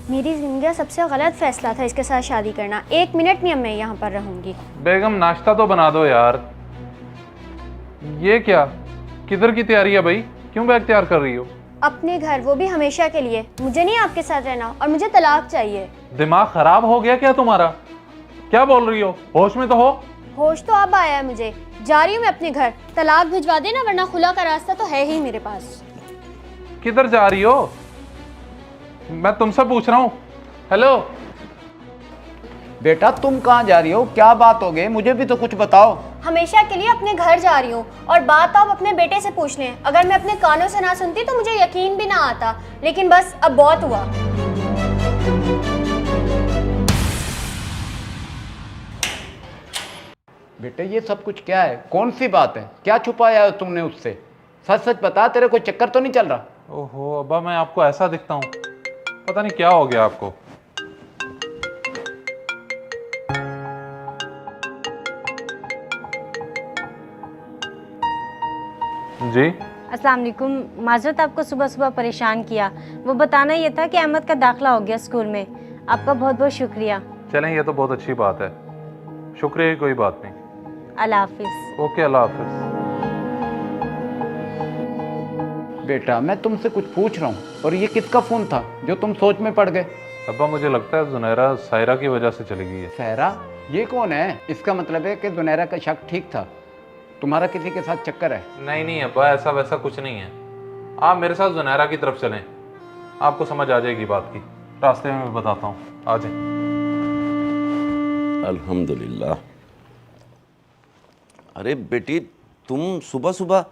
मेरी ज़िंदगी का सबसे गलत फैसला था इसके साथ शादी करना। 1 मिनट नहीं अब मैं यहाँ पर रहूँगी। बेगम नाश्ता तो बना दो यार। ये क्या, किधर की तैयारी है भाई? क्यों बैग तैयार कर रही हो? अपने घर, वो भी हमेशा के लिए। मुझे नहीं आपके साथ रहना और मुझे तलाक चाहिए। दिमाग खराब हो गया क्या तुम्हारा? क्या बोल रही हो? होश में तो हो? होश तो अब आया है मुझे। जा रही हूँ मैं अपने घर। तलाक भिजवा देना वरना खुला का रास्ता तो है ही मेरे पास। किधर जा रही हो? मैं तुमसे पूछ रहा हूँ। हेलो बेटा तुम कहाँ जा रही हो? क्या बात हो गई? मुझे भी तो कुछ बताओ। हमेशा के लिए अपने घर जा रही हूँ और बात तो आप अपने बेटे से पूछ लें। अगर मैं अपने कानों से ना सुनती तो मुझे यकीन भी ना आता, लेकिन बस अब बहुत हुआ। बेटे ये सब कुछ क्या है? कौन सी बात है? क्या छुपाया है तुमने उससे? सच सच बता, तेरे कोई चक्कर तो नहीं चल रहा? ओहो अब्बा, मैं आपको ऐसा दिखता हूँ? पता नहीं क्या हो गया आपको। जी अस्सलाम वालेकुम। माजरत आपको सुबह सुबह परेशान किया। वो बताना ये था कि अहमद का दाखिला हो गया स्कूल में। आपका बहुत बहुत शुक्रिया। चलें, ये तो बहुत अच्छी बात है। शुक्रिया की कोई बात नहीं। अल्लाह हाफिज़। ओके, अल्लाह हाफिज। बेटा मैं तुमसे कुछ पूछ रहा हूँ और ये किसका फोन था जो तुम सोच में पड़ गए? अब्बा मुझे लगता है जुनैरा सायरा की वजह से चली गई है। सहरा? ये कौन है? इसका मतलब है कि जुनैरा का शक ठीक था, तुम्हारा किसी के साथ चक्कर है? नहीं नहीं अब्बा, ऐसा वैसा कुछ नहीं है। आप मेरे साथ जुनैरा की तरफ चलें, आपको समझ आ जाएगी बात की। रास्ते में मैं बताता हूँ, आ जाए। अल्हम्दुलिल्लाह। अरे बेटी तुम सुबह सुबह,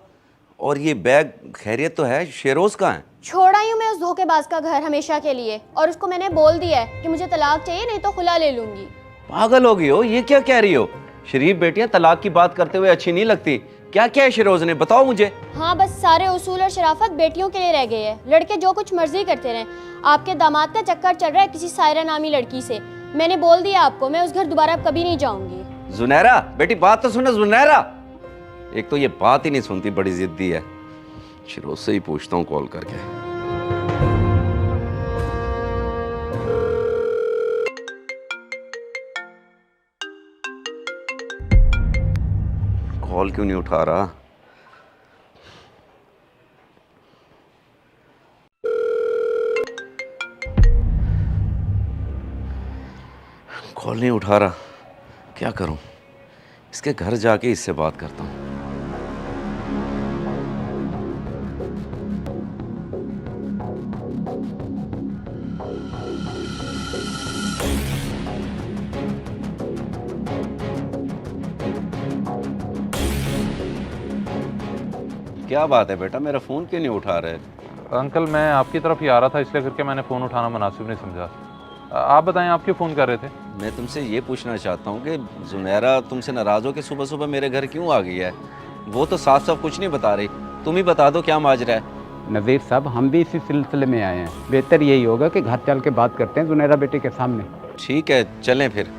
और ये बैग खैरियत तो है? शेरोज कहाँ है? छोड़ आई हूँ मैं उस धोखेबाज का घर हमेशा के लिए, और उसको मैंने बोल दिया है कि मुझे तलाक चाहिए, नहीं तो खुला ले लूंगी। पागल हो गई हो? ये क्या कह रही हो? शरीफ बेटियां तलाक की बात करते हुए अच्छी नहीं लगती। क्या क्या है शेरोज ने, बताओ मुझे। हाँ बस सारे उसूल और शराफत बेटियों के लिए रह गए हैं। लड़के जो कुछ मर्जी करते रहें। आपके दामाद का चक्कर चल रहा है किसी सायरा नामी लड़की से। मैंने बोल दिया आपको, मैं उस घर दोबारा कभी नहीं जाऊंगी। जुनैरा बेटी बात तो सुनो। जुनैरा एक तो ये बात ही नहीं सुनती, बड़ी जिद्दी है। शिरोज से ही पूछता हूँ कॉल करके। कॉल क्यों नहीं उठा रहा? कॉल नहीं उठा रहा, क्या करूं? इसके घर जाके इससे बात करता हूं। क्या बात है बेटा, मेरा फ़ोन क्यों नहीं उठा रहे? अंकल मैं आपकी तरफ ही आ रहा था, इसलिए करके मैंने फ़ोन उठाना मुनासिब नहीं समझा। आप बताएं, आप क्यों फ़ोन कर रहे थे? मैं तुमसे ये पूछना चाहता हूँ कि जुनैरा तुमसे नाराज़ हो कि सुबह सुबह मेरे घर क्यों आ गई है? वो तो साफ साफ कुछ नहीं बता रही। तुम ही बता दो क्या माजरा है। नज़ीर साहब हम भी इसी सिलसिले में आए हैं। बेहतर यही होगा कि घर चल के बात करते हैं जुनैरा बेटे के सामने। ठीक है चलें फिर।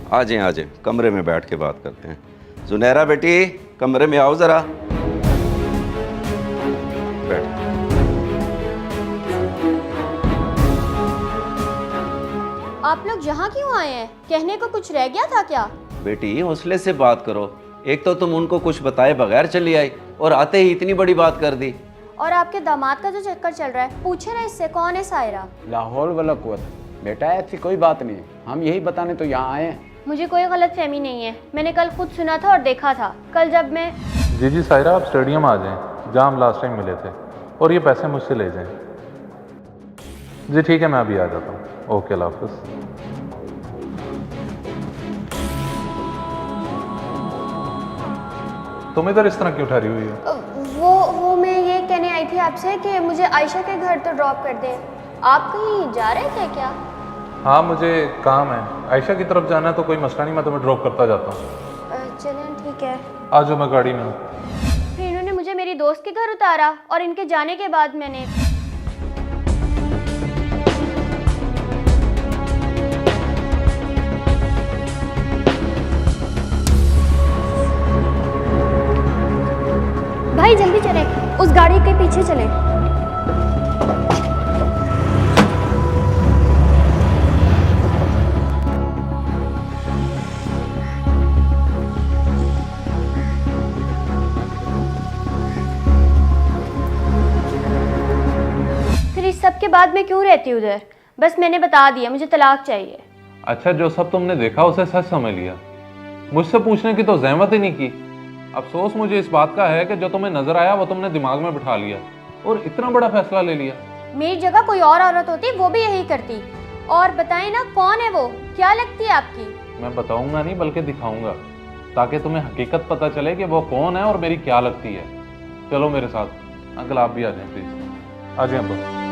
आ जाए कमरे में बैठ के बात करते हैं। जुनैरा बेटी कमरे में आओ ज़रा। बैठ। आप लोग यहाँ क्यों आए हैं? कहने को कुछ रह गया था क्या? बेटी हौसले से बात करो। एक तो तुम उनको कुछ बताए बगैर चली आई और आते ही इतनी बड़ी बात कर दी। और आपके दामाद का जो चक्कर चल रहा है, पूछे ना इससे कौन है सायरा। लाहौल वाला कुवत। बेटा ऐसी कोई बात नहीं है, हम यही बताने तो यहाँ आए हैं। मुझे कोई गलतफहमी नहीं है। मैंने कल खुद सुना था और देखा था। कल जब मैं जी सायरा, आप स्टेडियम आ जाएं, जहाँ हम लास्ट टाइम मिले थे, और ये पैसे मुझसे ले जाएं। जी ठीक है, मैं अभी आ जाता हूँ। ओके, अल्लाह हाफ़िज़। तुम इधर इस तरह क्यों ठहरी हुई हो? वो मैं ये कहने आई थी आपसे कि मुझे आयशा के घर तो ड्रॉप कर दे। आप कहीं जा रहे थे क्या? हाँ मुझे काम है, आयशा की तरफ जाना है, तो कोई मसला नहीं, मैं तुम्हें ड्रॉप करता जाता हूँ। चलें ठीक है। आ जाओ, मैं गाड़ी में हूँ। फिर इन्होंने मुझे मेरी दोस्त के घर उतारा और इनके जाने के बाद मैंने भाई जल्दी चलें, उस गाड़ी के पीछे चलें। फिर इस सब के बाद मैं क्यों रहती हूँ उधर? बस मैंने बता दिया मुझे तलाक चाहिए। अच्छा, जो सब तुमने देखा उसे सच समझ लिया, मुझसे पूछने की तो जहमत ही नहीं की। अफसोस मुझे इस बात का है कि जो तुम्हें नजर आया वो तुमने दिमाग में बिठा लिया और इतना बड़ा फैसला ले लिया। मेरी जगह कोई और औरत होती वो भी यही करती। और बताएं ना, कौन है वो, क्या लगती है आपकी? मैं बताऊंगा नहीं बल्कि दिखाऊंगा, ताकि तुम्हें हकीकत पता चले कि वो कौन है और मेरी क्या लगती है। चलो मेरे साथ। अंकल आप भी आ जाएं प्लीज। आ जाएं अंकल।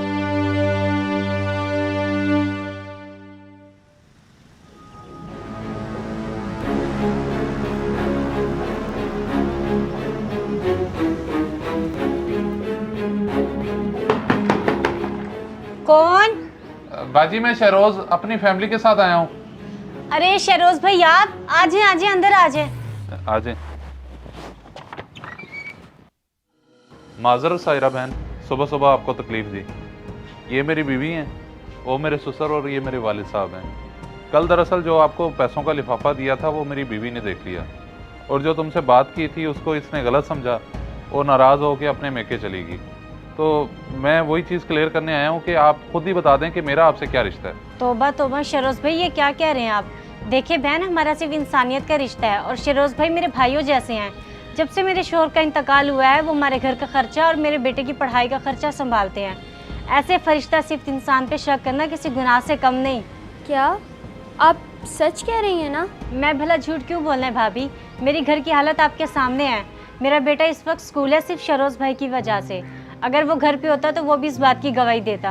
कौन? बाजी मैं शहरोज अपनी फैमिली के साथ आया हूँ। अरे शहरोज भाई आप आ जाए अंदर आ जाए। आ जाए। माजर सायरा बहन, सुबह सुबह आपको तकलीफ दी। ये मेरी बीवी हैं, वो मेरे ससुर और ये मेरे वालिद साहब हैं। कल दरअसल जो आपको पैसों का लिफाफा दिया था वो मेरी बीवी ने देख लिया और जो तुमसे बात की थी उसको इसने गलत समझा, वो नाराज़ होकर अपने मेके चली गई। तो मैं वही चीज़ क्लियर करने आया हूँ कि आप खुद ही बता दें कि मेरा आपसे क्या रिश्ता है। तौबा तौबा शरोज भाई, ये क्या कह रहे हैं आप? देखिए बहन, हमारा सिर्फ इंसानियत का रिश्ता है और शरोज भाई मेरे भाइयों जैसे हैं। जब से मेरे शोहर का इंतकाल हुआ है वो हमारे घर का खर्चा और मेरे बेटे की पढ़ाई का खर्चा संभालते हैं। ऐसे फरिश्ता सिर्फ इंसान पे शक करना किसी गुनाह से कम नहीं। क्या आप सच कह रही हैं ना? मैं भला झूठ क्यों बोलना है भाभी? मेरी घर की हालत आपके सामने है। मेरा बेटा इस वक्त स्कूल है सिर्फ शरोज भाई की वजह से। अगर वो घर पे होता तो वो भी इस बात की गवाही देता।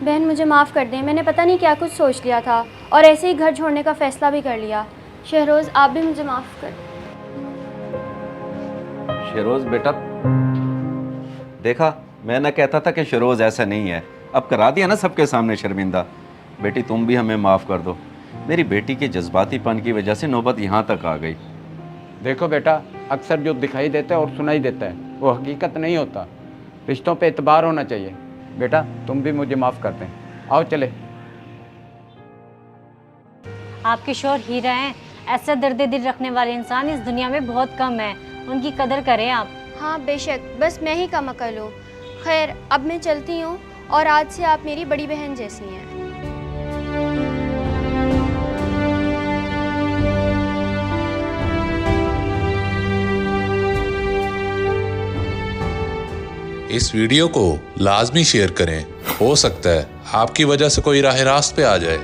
बहन मुझे माफ़ कर दें, मैंने पता नहीं क्या कुछ सोच लिया था और ऐसे ही घर छोड़ने का फ़ैसला भी कर लिया। शहरोज़ आप भी मुझे माफ़ कर। शहरोज बेटा, देखा मैं ना कहता था कि शहरोज ऐसा नहीं है, अब करा दिया ना सबके सामने शर्मिंदा। बेटी तुम भी हमें माफ़ कर दो, मेरी बेटी के जज्बातीपन की वजह से नौबत यहाँ तक आ गई। देखो बेटा, अक्सर जो दिखाई देता है और सुनाई देता है वो हकीकत नहीं होता। रिश्तों पे एतबार होना चाहिए। बेटा तुम भी मुझे माफ़ कर दें। आओ चले। आपके शोहर हीरा हैं, ऐसा दर्द दिल रखने वाले इंसान इस दुनिया में बहुत कम है। उनकी कदर करें आप। हाँ बेशक, बस मैं ही कम अकल हूँ। खैर अब मैं चलती हूँ और आज से आप मेरी बड़ी बहन जैसी हैं। इस वीडियो को लाजमी शेयर करें, हो सकता है आपकी वजह से कोई राह रास्त पे आ जाए।